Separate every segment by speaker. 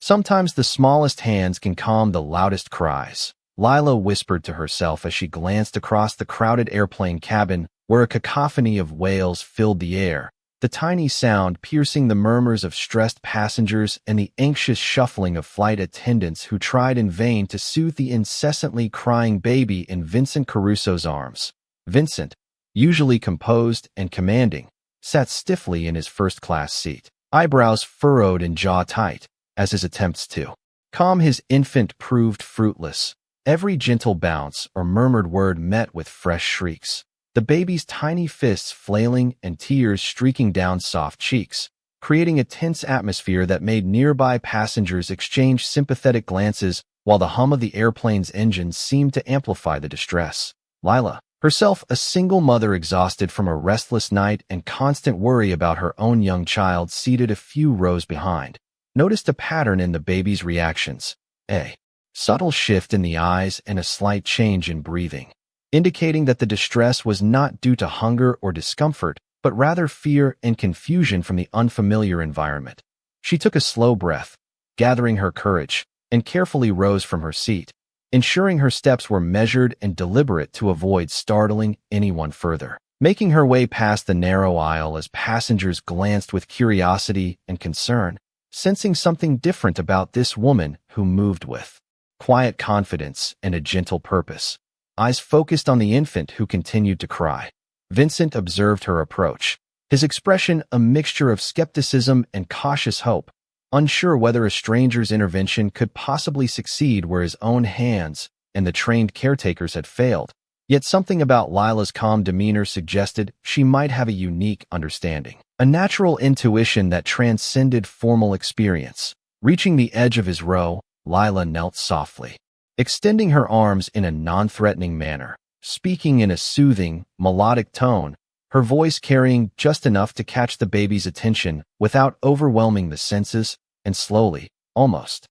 Speaker 1: Sometimes the smallest hands can calm the loudest cries, Lila whispered to herself as she glanced across the crowded airplane cabin where a cacophony of wails filled the air, the tiny sound piercing the murmurs of stressed passengers and the anxious shuffling of flight attendants who tried in vain to soothe the incessantly crying baby in Vincent Caruso's arms. Vincent, usually composed and commanding, sat stiffly in his first-class seat, eyebrows furrowed and jaw tight, as his attempts to calm his infant proved fruitless. Every gentle bounce or murmured word met with fresh shrieks, the baby's tiny fists flailing and tears streaking down soft cheeks, creating a tense atmosphere that made nearby passengers exchange sympathetic glances while the hum of the airplane's engines seemed to amplify the distress. Lila, herself a single mother exhausted from a restless night and constant worry about her own young child seated a few rows behind, noticed a pattern in the baby's reactions, a subtle shift in the eyes and a slight change in breathing, indicating that the distress was not due to hunger or discomfort, but rather fear and confusion from the unfamiliar environment. She took a slow breath, gathering her courage, and carefully rose from her seat, ensuring her steps were measured and deliberate to avoid startling anyone further. Making her way past the narrow aisle as passengers glanced with curiosity and concern, sensing something different about this woman who moved with quiet confidence and a gentle purpose, eyes focused on the infant who continued to cry. Vincent observed her approach, his expression a mixture of skepticism and cautious hope, unsure whether a stranger's intervention could possibly succeed where his own hands and the trained caretakers had failed. Yet something about Lila's calm demeanor suggested she might have a unique understanding, a natural intuition that transcended formal experience. Reaching the edge of his row, Lila knelt softly, extending her arms in a non-threatening manner, speaking in a soothing, melodic tone, her voice carrying just enough to catch the baby's attention without overwhelming the senses, and slowly, almost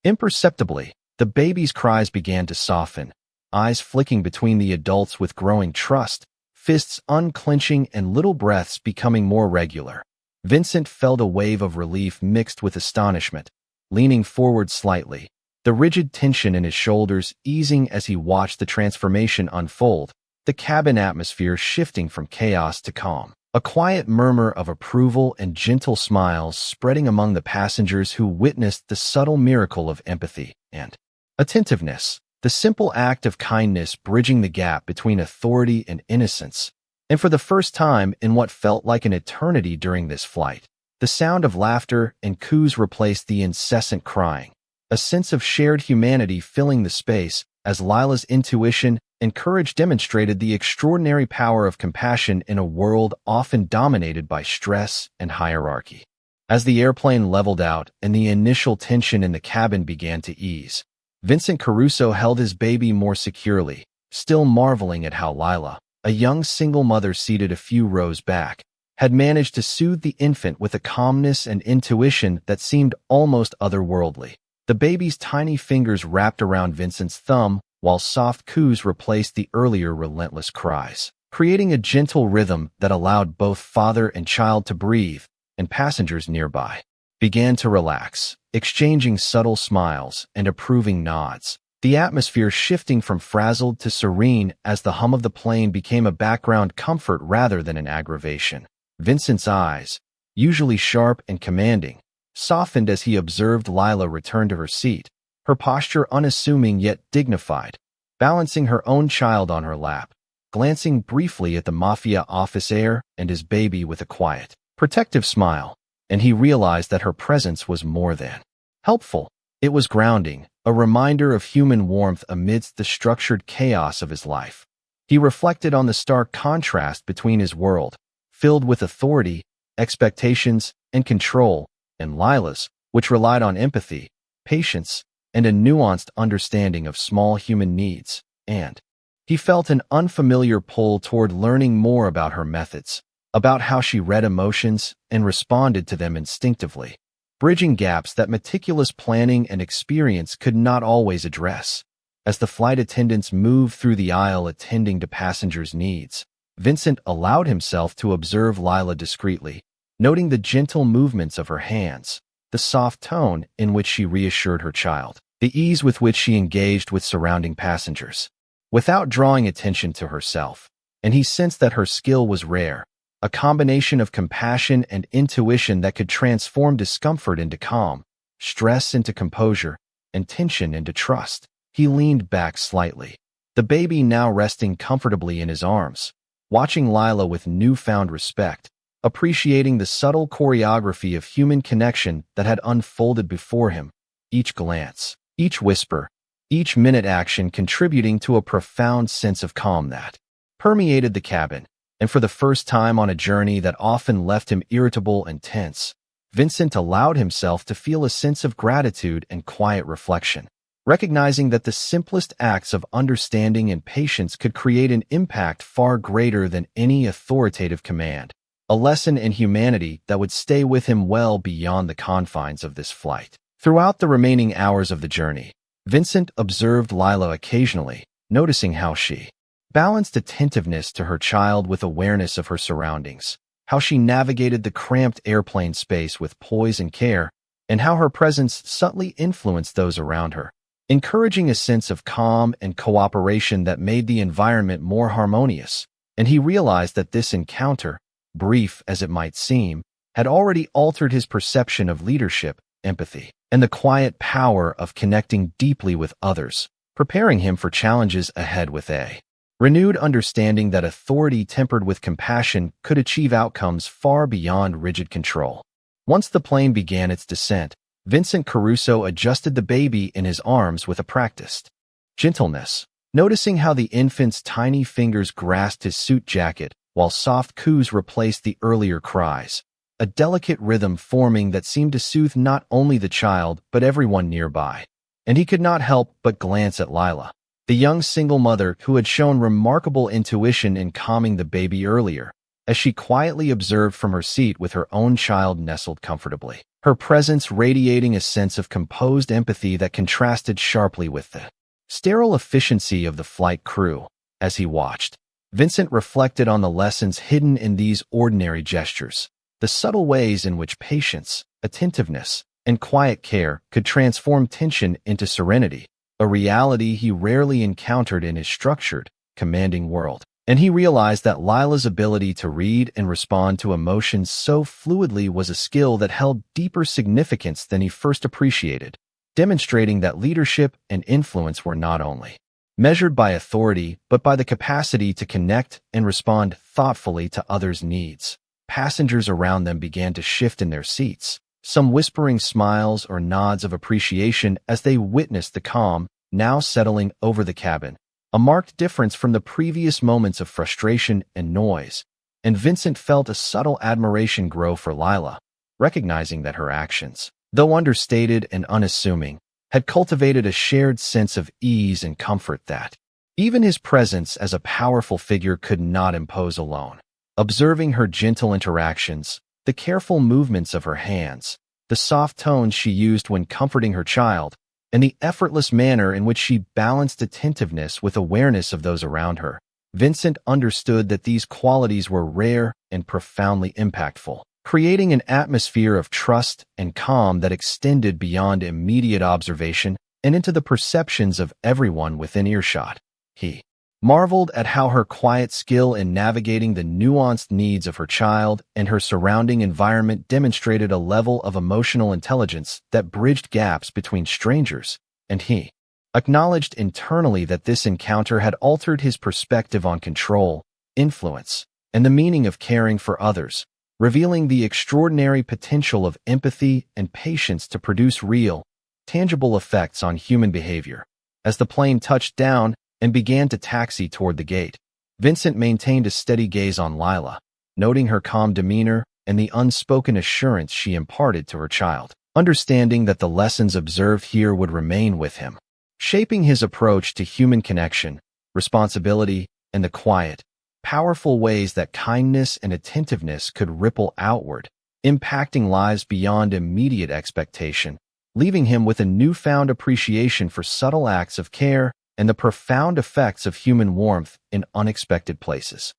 Speaker 1: imperceptibly, the baby's cries began to soften, eyes flicking between the adults with growing trust, fists unclenching and little breaths becoming more regular. Vincent felt a wave of relief mixed with astonishment, leaning forward slightly, the rigid tension in his shoulders easing as he watched the transformation unfold, the cabin atmosphere shifting from chaos to calm. A quiet murmur of approval and gentle smiles spreading among the passengers who witnessed the subtle miracle of empathy and attentiveness, the simple act of kindness bridging the gap between authority and innocence. And for the first time in what felt like an eternity during this flight, the sound of laughter and coos replaced the incessant crying, a sense of shared humanity filling the space as Lila's intuition and courage demonstrated the extraordinary power of compassion in a world often dominated by stress and hierarchy. As the airplane leveled out and the initial tension in the cabin began to ease, Vincent Caruso held his baby more securely, still marveling at how Lila, a young single mother seated a few rows back, had managed to soothe the infant with a calmness and intuition that seemed almost otherworldly. The baby's tiny fingers wrapped around Vincent's thumb, while soft coos replaced the earlier relentless cries, creating a gentle rhythm that allowed both father and child to breathe, and passengers nearby began to relax, exchanging subtle smiles and approving nods, the atmosphere shifting from frazzled to serene as the hum of the plane became a background comfort rather than an aggravation. Vincent's eyes, usually sharp and commanding, softened as he observed Lila return to her seat, her posture unassuming yet dignified, balancing her own child on her lap, glancing briefly at the Mafia office air and his baby with a quiet, protective smile, and he realized that her presence was more than helpful. It was grounding, a reminder of human warmth amidst the structured chaos of his life. He reflected on the stark contrast between his world, filled with authority, expectations, and control, and Lila's, which relied on empathy, patience, and a nuanced understanding of small human needs, and he felt an unfamiliar pull toward learning more about her methods, about how she read emotions and responded to them instinctively, bridging gaps that meticulous planning and experience could not always address. As the flight attendants moved through the aisle attending to passengers' needs, Vincent allowed himself to observe Lila discreetly, noting the gentle movements of her hands, the soft tone in which she reassured her child, the ease with which she engaged with surrounding passengers, without drawing attention to herself. And he sensed that her skill was rare, a combination of compassion and intuition that could transform discomfort into calm, stress into composure, and tension into trust. He leaned back slightly, the baby now resting comfortably in his arms, watching Lila with newfound respect, appreciating the subtle choreography of human connection that had unfolded before him, each glance, each whisper, each minute action contributing to a profound sense of calm that permeated the cabin. And for the first time on a journey that often left him irritable and tense, Vincent allowed himself to feel a sense of gratitude and quiet reflection, recognizing that the simplest acts of understanding and patience could create an impact far greater than any authoritative command, a lesson in humanity that would stay with him well beyond the confines of this flight. Throughout the remaining hours of the journey, Vincent observed Lila occasionally, noticing how she balanced attentiveness to her child with awareness of her surroundings, how she navigated the cramped airplane space with poise and care, and how her presence subtly influenced those around her, encouraging a sense of calm and cooperation that made the environment more harmonious. And he realized that this encounter, brief as it might seem, had already altered his perception of leadership, empathy, and the quiet power of connecting deeply with others, preparing him for challenges ahead with a renewed understanding that authority tempered with compassion could achieve outcomes far beyond rigid control. Once the plane began its descent, Vincent Caruso adjusted the baby in his arms with a practiced gentleness, noticing how the infant's tiny fingers grasped his suit jacket while soft coos replaced the earlier cries, a delicate rhythm forming that seemed to soothe not only the child but everyone nearby. And he could not help but glance at Lila, the young single mother who had shown remarkable intuition in calming the baby earlier, as she quietly observed from her seat with her own child nestled comfortably, her presence radiating a sense of composed empathy that contrasted sharply with the sterile efficiency of the flight crew. As he watched, Vincent reflected on the lessons hidden in these ordinary gestures, the subtle ways in which patience, attentiveness, and quiet care could transform tension into serenity, a reality he rarely encountered in his structured, commanding world. And he realized that Lila's ability to read and respond to emotions so fluidly was a skill that held deeper significance than he first appreciated, demonstrating that leadership and influence were not only measured by authority but by the capacity to connect and respond thoughtfully to others' needs. Passengers around them began to shift in their seats, some whispering smiles or nods of appreciation as they witnessed the calm now settling over the cabin, a marked difference from the previous moments of frustration and noise. And Vincent felt a subtle admiration grow for Lila, recognizing that her actions, though understated and unassuming, had cultivated a shared sense of ease and comfort that even his presence as a powerful figure could not impose alone. Observing her gentle interactions, the careful movements of her hands, the soft tones she used when comforting her child, and the effortless manner in which she balanced attentiveness with awareness of those around her, Vincent understood that these qualities were rare and profoundly impactful, creating an atmosphere of trust and calm that extended beyond immediate observation and into the perceptions of everyone within earshot. He marveled at how her quiet skill in navigating the nuanced needs of her child and her surrounding environment demonstrated a level of emotional intelligence that bridged gaps between strangers, and he acknowledged internally that this encounter had altered his perspective on control, influence, and the meaning of caring for others, revealing the extraordinary potential of empathy and patience to produce real, tangible effects on human behavior. As the plane touched down and began to taxi toward the gate, Vincent maintained a steady gaze on Lila, noting her calm demeanor and the unspoken assurance she imparted to her child, understanding that the lessons observed here would remain with him, shaping his approach to human connection, responsibility, and the quiet, powerful ways that kindness and attentiveness could ripple outward, impacting lives beyond immediate expectation, leaving him with a newfound appreciation for subtle acts of care and the profound effects of human warmth in unexpected places.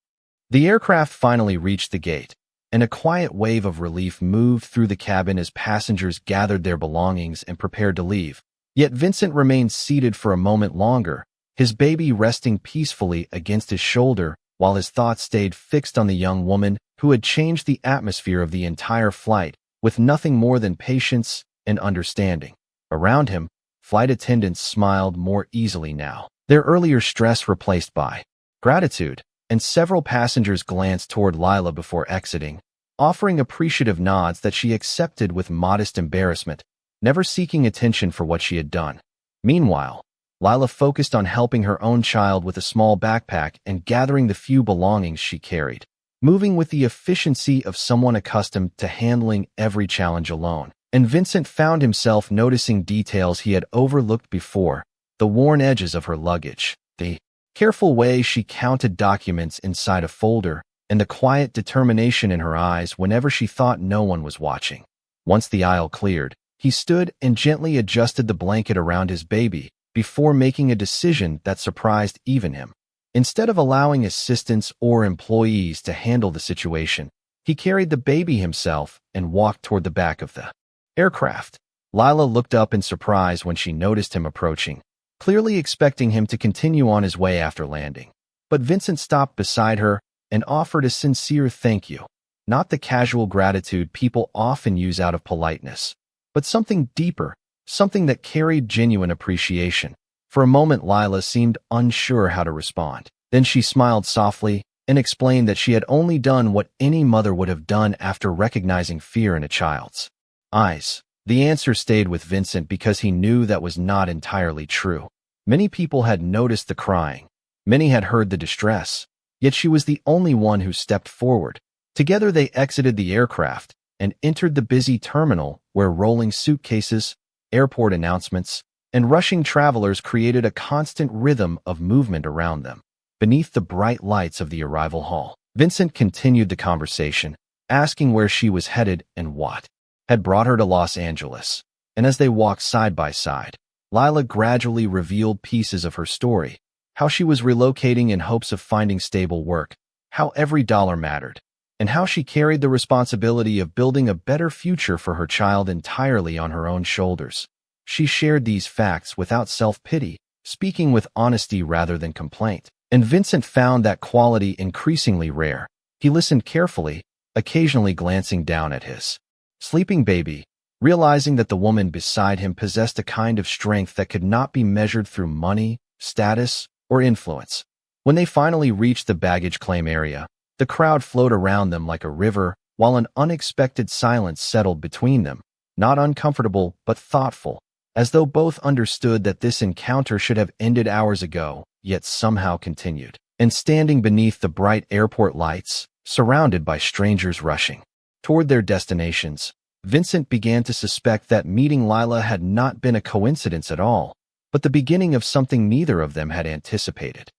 Speaker 1: The aircraft finally reached the gate, and a quiet wave of relief moved through the cabin as passengers gathered their belongings and prepared to leave. Yet Vincent remained seated for a moment longer, his baby resting peacefully against his shoulder, while his thoughts stayed fixed on the young woman who had changed the atmosphere of the entire flight, with nothing more than patience and understanding. Around him, flight attendants smiled more easily now, their earlier stress replaced by gratitude, and several passengers glanced toward Lila before exiting, offering appreciative nods that she accepted with modest embarrassment, never seeking attention for what she had done. Meanwhile, Lila focused on helping her own child with a small backpack and gathering the few belongings she carried, moving with the efficiency of someone accustomed to handling every challenge alone. And Vincent found himself noticing details he had overlooked before, the worn edges of her luggage, the careful way she counted documents inside a folder, and the quiet determination in her eyes whenever she thought no one was watching. Once the aisle cleared, he stood and gently adjusted the blanket around his baby, before making a decision that surprised even him. Instead of allowing assistants or employees to handle the situation, he carried the baby himself and walked toward the back of the aircraft. Lila looked up in surprise when she noticed him approaching, clearly expecting him to continue on his way after landing. But Vincent stopped beside her and offered a sincere thank you, not the casual gratitude people often use out of politeness, but something deeper, something that carried genuine appreciation. For a moment, Lila seemed unsure how to respond. Then she smiled softly and explained that she had only done what any mother would have done after recognizing fear in a child's eyes. The answer stayed with Vincent because he knew that was not entirely true. Many people had noticed the crying. Many had heard the distress. Yet she was the only one who stepped forward. Together they exited the aircraft and entered the busy terminal where rolling suitcases, airport announcements, and rushing travelers created a constant rhythm of movement around them. Beneath the bright lights of the arrival hall, Vincent continued the conversation, asking where she was headed and what had brought her to Los Angeles. And as they walked side by side, Lila gradually revealed pieces of her story, how she was relocating in hopes of finding stable work, how every dollar mattered, and how she carried the responsibility of building a better future for her child entirely on her own shoulders. She shared these facts without self-pity, speaking with honesty rather than complaint. And Vincent found that quality increasingly rare. He listened carefully, occasionally glancing down at his sleeping baby, realizing that the woman beside him possessed a kind of strength that could not be measured through money, status, or influence. When they finally reached the baggage claim area, the crowd flowed around them like a river, while an unexpected silence settled between them, not uncomfortable but thoughtful, as though both understood that this encounter should have ended hours ago, yet somehow continued. And standing beneath the bright airport lights, surrounded by strangers rushing toward their destinations, Vincent began to suspect that meeting Lila had not been a coincidence at all, but the beginning of something neither of them had anticipated.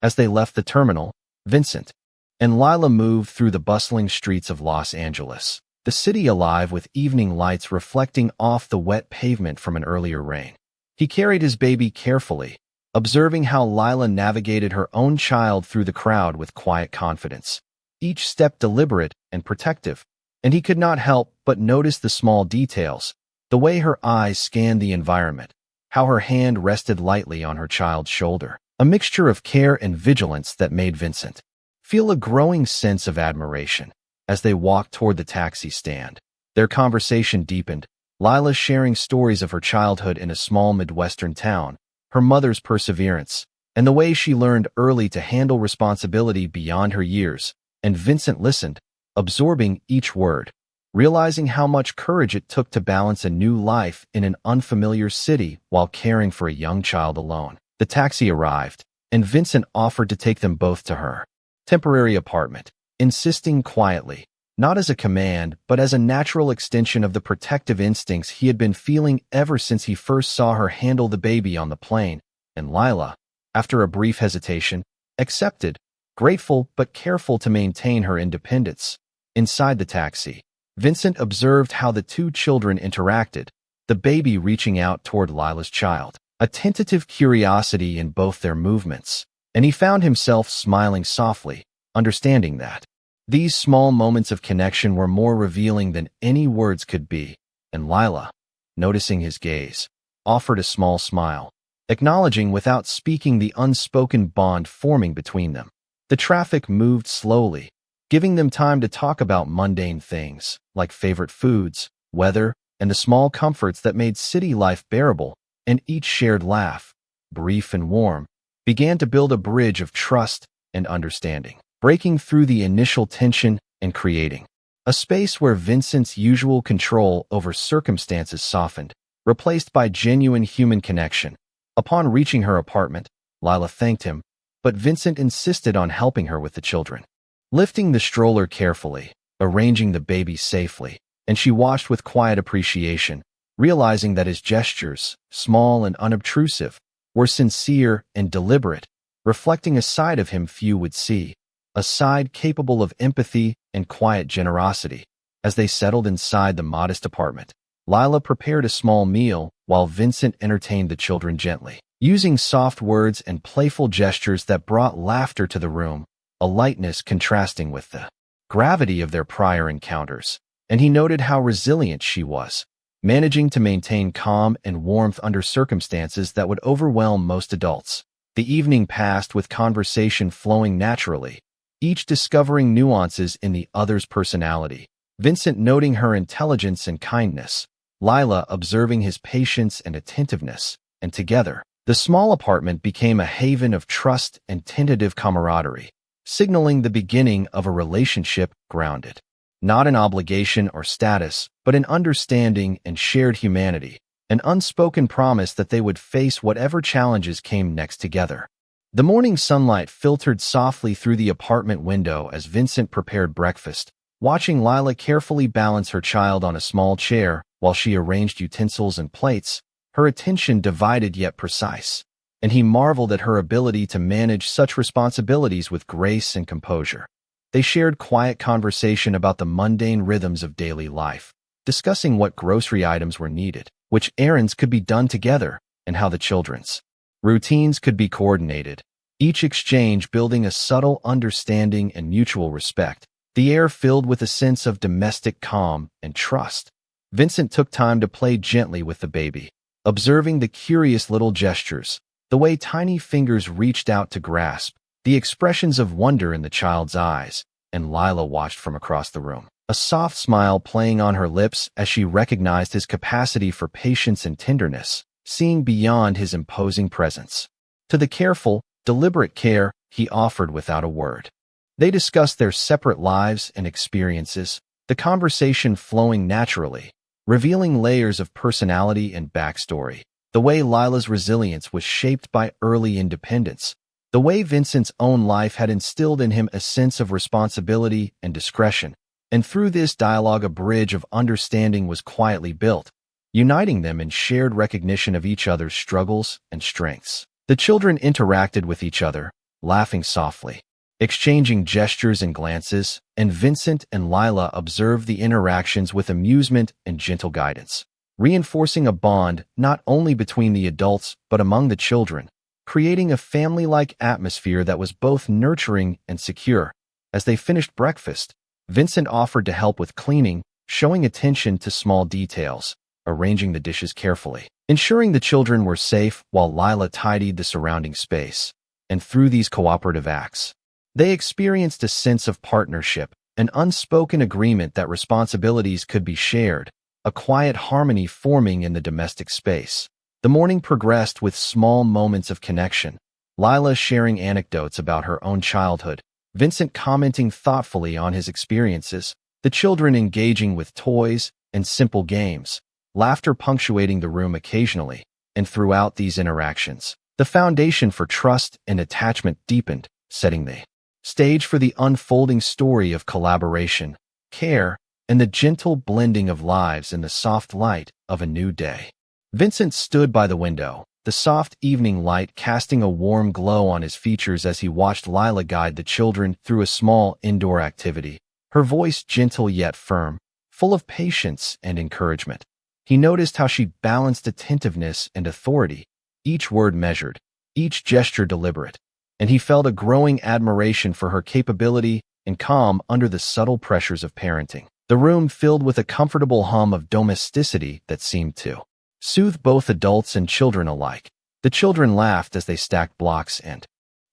Speaker 1: As they left the terminal, Vincent and Lila moved through the bustling streets of Los Angeles, the city alive with evening lights reflecting off the wet pavement from an earlier rain. He carried his baby carefully, observing how Lila navigated her own child through the crowd with quiet confidence, each step deliberate and protective. And he could not help but notice the small details, the way her eyes scanned the environment, how her hand rested lightly on her child's shoulder, a mixture of care and vigilance that made Vincent feel a growing sense of admiration. As they walked toward the taxi stand, their conversation deepened, Lila sharing stories of her childhood in a small Midwestern town, her mother's perseverance, and the way she learned early to handle responsibility beyond her years. And Vincent listened, absorbing each word, realizing how much courage it took to balance a new life in an unfamiliar city while caring for a young child alone. The taxi arrived, and Vincent offered to take them both to her temporary apartment, insisting quietly, not as a command, but as a natural extension of the protective instincts he had been feeling ever since he first saw her handle the baby on the plane. And Lila, after a brief hesitation, accepted, grateful but careful to maintain her independence. Inside the taxi, Vincent observed how the two children interacted, the baby reaching out toward Lila's child, a tentative curiosity in both their movements, and he found himself smiling softly, understanding that These small moments of connection were more revealing than any words could be, and Lila, noticing his gaze, offered a small smile, acknowledging without speaking the unspoken bond forming between them. The traffic moved slowly, giving them time to talk about mundane things, like favorite foods, weather, and the small comforts that made city life bearable, and each shared laugh, brief and warm, began to build a bridge of trust and understanding, breaking through the initial tension and creating a space where Vincent's usual control over circumstances softened, replaced by genuine human connection. Upon reaching her apartment, Lila thanked him, but Vincent insisted on helping her with the children. Lifting the stroller carefully, arranging the baby safely, and she watched with quiet appreciation, realizing that his gestures, small and unobtrusive, were sincere and deliberate, reflecting a side of him few would see, a side capable of empathy and quiet generosity. As they settled inside the modest apartment, Lila prepared a small meal while Vincent entertained the children gently, using soft words and playful gestures that brought laughter to the room, a lightness contrasting with the gravity of their prior encounters. And he noted how resilient she was, managing to maintain calm and warmth under circumstances that would overwhelm most adults. The evening passed with conversation flowing naturally, each discovering nuances in the other's personality. Vincent noting her intelligence and kindness, Lila observing his patience and attentiveness, and together, the small apartment became a haven of trust and tentative camaraderie, signaling the beginning of a relationship grounded not in obligation or status, but in understanding and shared humanity, an unspoken promise that they would face whatever challenges came next together. The morning sunlight filtered softly through the apartment window as Vincent prepared breakfast, watching Lila carefully balance her child on a small chair while she arranged utensils and plates, her attention divided yet precise, and he marveled at her ability to manage such responsibilities with grace and composure. They shared quiet conversation about the mundane rhythms of daily life, discussing what grocery items were needed, which errands could be done together, and how the children's routines could be coordinated, each exchange building a subtle understanding and mutual respect, the air filled with a sense of domestic calm and trust. Vincent took time to play gently with the baby, observing the curious little gestures, the way tiny fingers reached out to grasp, the expressions of wonder in the child's eyes, and Lila watched from across the room, a soft smile playing on her lips as she recognized his capacity for patience and tenderness, seeing beyond his imposing presence to the careful, deliberate care he offered without a word. They discussed their separate lives and experiences, the conversation flowing naturally, revealing layers of personality and backstory, the way Lila's resilience was shaped by early independence, the way Vincent's own life had instilled in him a sense of responsibility and discretion, and through this dialogue a bridge of understanding was quietly built, uniting them in shared recognition of each other's struggles and strengths. The children interacted with each other, laughing softly, exchanging gestures and glances, and Vincent and Lila observed the interactions with amusement and gentle guidance, reinforcing a bond not only between the adults but among the children, creating a family-like atmosphere that was both nurturing and secure. As they finished breakfast, Vincent offered to help with cleaning, showing attention to small details, arranging the dishes carefully, ensuring the children were safe while Lila tidied the surrounding space. And through these cooperative acts, they experienced a sense of partnership, an unspoken agreement that responsibilities could be shared, a quiet harmony forming in the domestic space. The morning progressed with small moments of connection, Lila sharing anecdotes about her own childhood, Vincent commenting thoughtfully on his experiences, the children engaging with toys and simple games, laughter punctuating the room occasionally, and throughout these interactions, the foundation for trust and attachment deepened, setting the stage for the unfolding story of collaboration, care, and the gentle blending of lives in the soft light of a new day. Vincent stood by the window, the soft evening light casting a warm glow on his features as he watched Lila guide the children through a small indoor activity, her voice gentle yet firm, full of patience and encouragement. He noticed how she balanced attentiveness and authority, each word measured, each gesture deliberate, and he felt a growing admiration for her capability and calm under the subtle pressures of parenting. The room filled with a comfortable hum of domesticity that seemed to soothe both adults and children alike. The children laughed as they stacked blocks and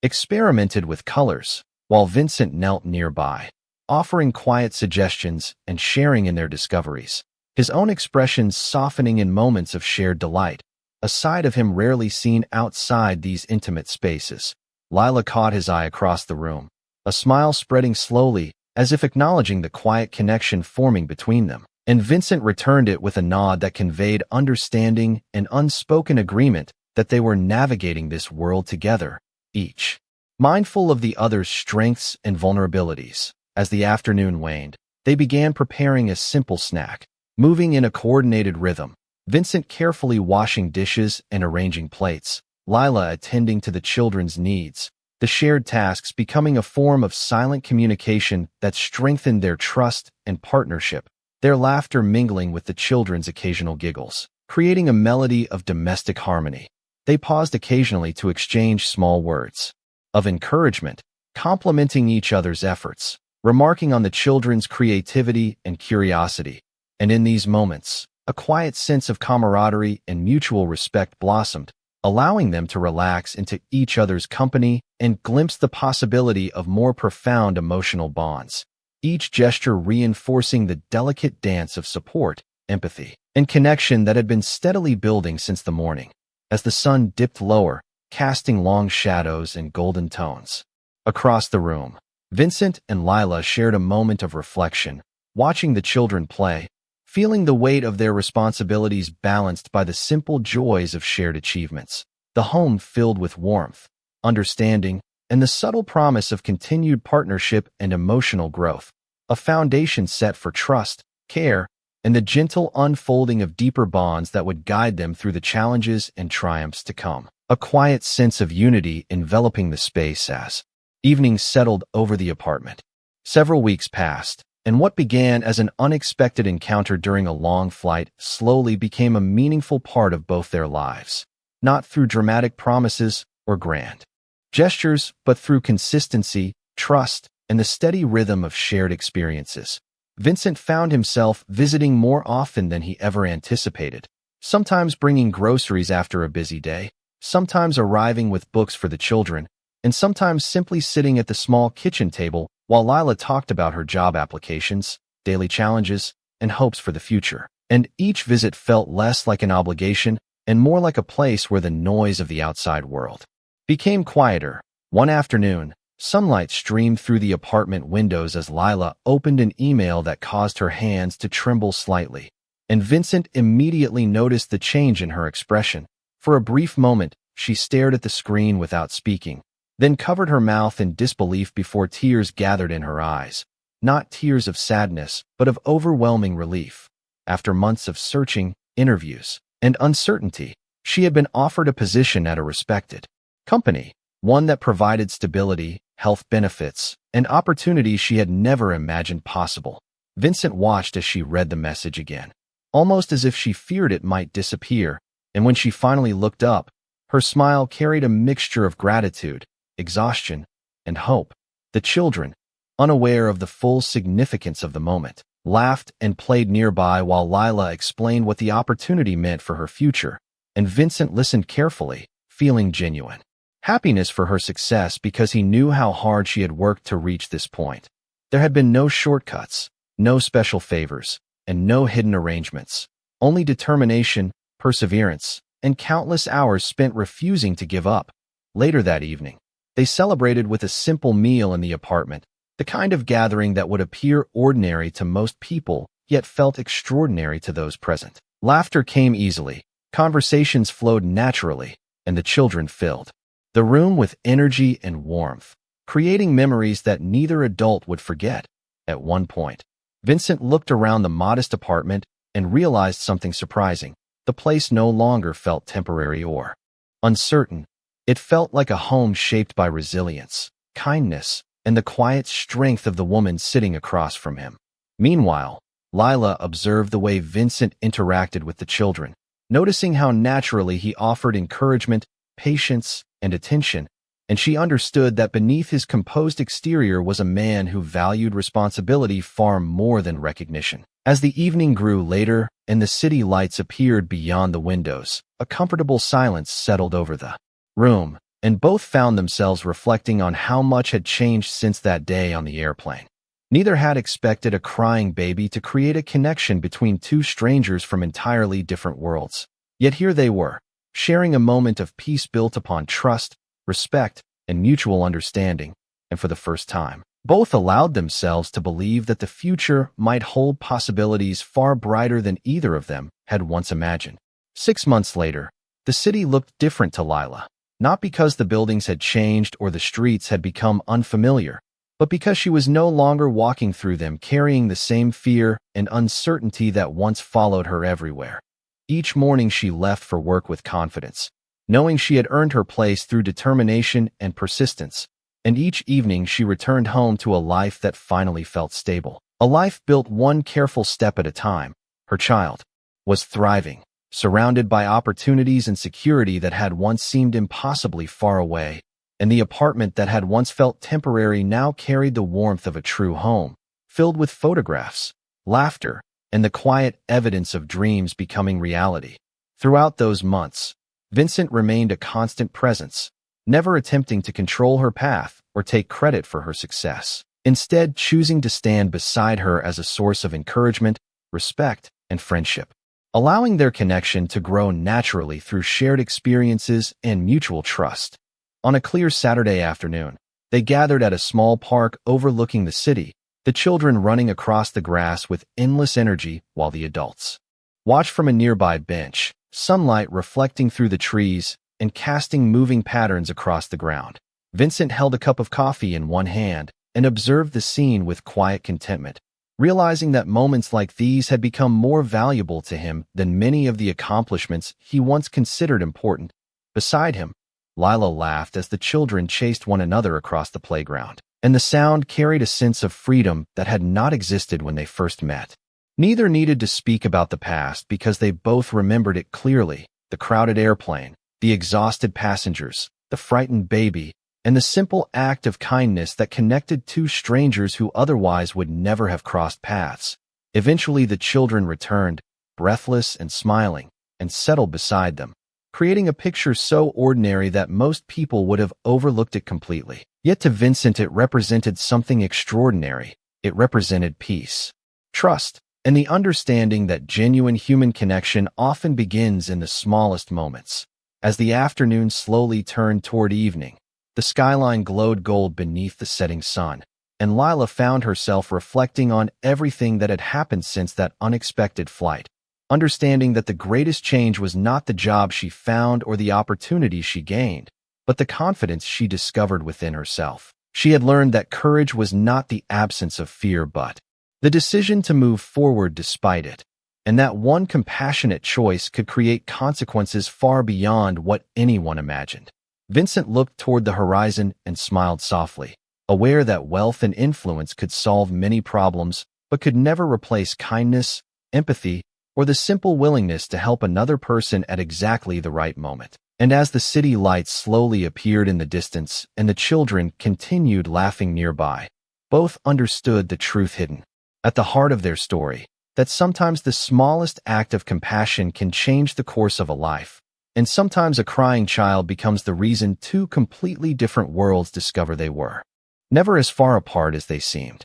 Speaker 1: experimented with colors, while Vincent knelt nearby, offering quiet suggestions and sharing in their discoveries, his own expressions softening in moments of shared delight, a side of him rarely seen outside these intimate spaces. Lila caught his eye across the room, a smile spreading slowly, as if acknowledging the quiet connection forming between them, and Vincent returned it with a nod that conveyed understanding and unspoken agreement that they were navigating this world together, each mindful of the other's strengths and vulnerabilities. As the afternoon waned, they began preparing a simple snack, moving in a coordinated rhythm, Vincent carefully washing dishes and arranging plates, Lila attending to the children's needs, the shared tasks becoming a form of silent communication that strengthened their trust and partnership, their laughter mingling with the children's occasional giggles, creating a melody of domestic harmony. They paused occasionally to exchange small words of encouragement, complimenting each other's efforts, remarking on the children's creativity and curiosity. And in these moments, a quiet sense of camaraderie and mutual respect blossomed, allowing them to relax into each other's company and glimpse the possibility of more profound emotional bonds, each gesture reinforcing the delicate dance of support, empathy, and connection that had been steadily building since the morning. As the sun dipped lower, casting long shadows and golden tones across the room, Vincent and Lila shared a moment of reflection, watching the children play, feeling the weight of their responsibilities balanced by the simple joys of shared achievements. The home filled with warmth, understanding, and the subtle promise of continued partnership and emotional growth, a foundation set for trust, care, and the gentle unfolding of deeper bonds that would guide them through the challenges and triumphs to come. A quiet sense of unity enveloping the space as evening settled over the apartment. Several weeks passed, and what began as an unexpected encounter during a long flight slowly became a meaningful part of both their lives, not through dramatic promises or grand gestures, but through consistency, trust, and the steady rhythm of shared experiences. Vincent found himself visiting more often than he ever anticipated, sometimes bringing groceries after a busy day, sometimes arriving with books for the children, and sometimes simply sitting at the small kitchen table while Lila talked about her job applications, daily challenges, and hopes for the future. And each visit felt less like an obligation and more like a place where the noise of the outside world became quieter. One afternoon, sunlight streamed through the apartment windows as Lila opened an email that caused her hands to tremble slightly, and Vincent immediately noticed the change in her expression. For a brief moment, she stared at the screen without speaking, then covered her mouth in disbelief before tears gathered in her eyes, not tears of sadness, but of overwhelming relief. After months of searching, interviews, and uncertainty, she had been offered a position at a respected company, one that provided stability, health benefits, and opportunities she had never imagined possible. Vincent watched as she read the message again, almost as if she feared it might disappear, and when she finally looked up, her smile carried a mixture of gratitude, exhaustion, and hope. The children, unaware of the full significance of the moment, laughed and played nearby while Lila explained what the opportunity meant for her future, and Vincent listened carefully, feeling genuine happiness for her success because he knew how hard she had worked to reach this point. There had been no shortcuts, no special favors, and no hidden arrangements, only determination, perseverance, and countless hours spent refusing to give up. Later that evening, they celebrated with a simple meal in the apartment, the kind of gathering that would appear ordinary to most people, yet felt extraordinary to those present. Laughter came easily, conversations flowed naturally, and the children filled the room with energy and warmth, creating memories that neither adult would forget. At one point, Vincent looked around the modest apartment and realized something surprising. The place no longer felt temporary or uncertain. It felt like a home shaped by resilience, kindness, and the quiet strength of the woman sitting across from him. Meanwhile, Lila observed the way Vincent interacted with the children, noticing how naturally he offered encouragement, patience, and attention, and she understood that beneath his composed exterior was a man who valued responsibility far more than recognition. As the evening grew later and the city lights appeared beyond the windows, a comfortable silence settled over the room, and both found themselves reflecting on how much had changed since that day on the airplane. Neither had expected a crying baby to create a connection between two strangers from entirely different worlds. Yet here they were, sharing a moment of peace built upon trust, respect, and mutual understanding, and for the first time, both allowed themselves to believe that the future might hold possibilities far brighter than either of them had once imagined. 6 months later, the city looked different to Lila, not because the buildings had changed or the streets had become unfamiliar, but because she was no longer walking through them carrying the same fear and uncertainty that once followed her everywhere. Each morning she left for work with confidence, knowing she had earned her place through determination and persistence, and each evening she returned home to a life that finally felt stable. A life built one careful step at a time. Her child was thriving, surrounded by opportunities and security that had once seemed impossibly far away, and the apartment that had once felt temporary now carried the warmth of a true home, filled with photographs, laughter, and the quiet evidence of dreams becoming reality. Throughout those months, Vincent remained a constant presence, never attempting to control her path or take credit for her success, instead choosing to stand beside her as a source of encouragement, respect, and friendship, allowing their connection to grow naturally through shared experiences and mutual trust. On a clear Saturday afternoon, they gathered at a small park overlooking the city, the children running across the grass with endless energy while the adults watched from a nearby bench, sunlight reflecting through the trees and casting moving patterns across the ground. Vincent held a cup of coffee in one hand and observed the scene with quiet contentment, realizing that moments like these had become more valuable to him than many of the accomplishments he once considered important. Beside him, Lila laughed as the children chased one another across the playground, and the sound carried a sense of freedom that had not existed when they first met. Neither needed to speak about the past because they both remembered it clearly: the crowded airplane, the exhausted passengers, the frightened baby, and the simple act of kindness that connected two strangers who otherwise would never have crossed paths. Eventually the children returned, breathless and smiling, and settled beside them, creating a picture so ordinary that most people would have overlooked it completely. Yet to Vincent it represented something extraordinary. It represented peace, trust, and the understanding that genuine human connection often begins in the smallest moments. As the afternoon slowly turned toward evening, the skyline glowed gold beneath the setting sun, and Lila found herself reflecting on everything that had happened since that unexpected flight, understanding that the greatest change was not the job she found or the opportunities she gained, but the confidence she discovered within herself. She had learned that courage was not the absence of fear but the decision to move forward despite it, and that one compassionate choice could create consequences far beyond what anyone imagined. Vincent looked toward the horizon and smiled softly, aware that wealth and influence could solve many problems but could never replace kindness, empathy, or the simple willingness to help another person at exactly the right moment. And as the city lights slowly appeared in the distance and the children continued laughing nearby, both understood the truth hidden at the heart of their story, that sometimes the smallest act of compassion can change the course of a life, and sometimes a crying child becomes the reason two completely different worlds discover they were never as far apart as they seemed.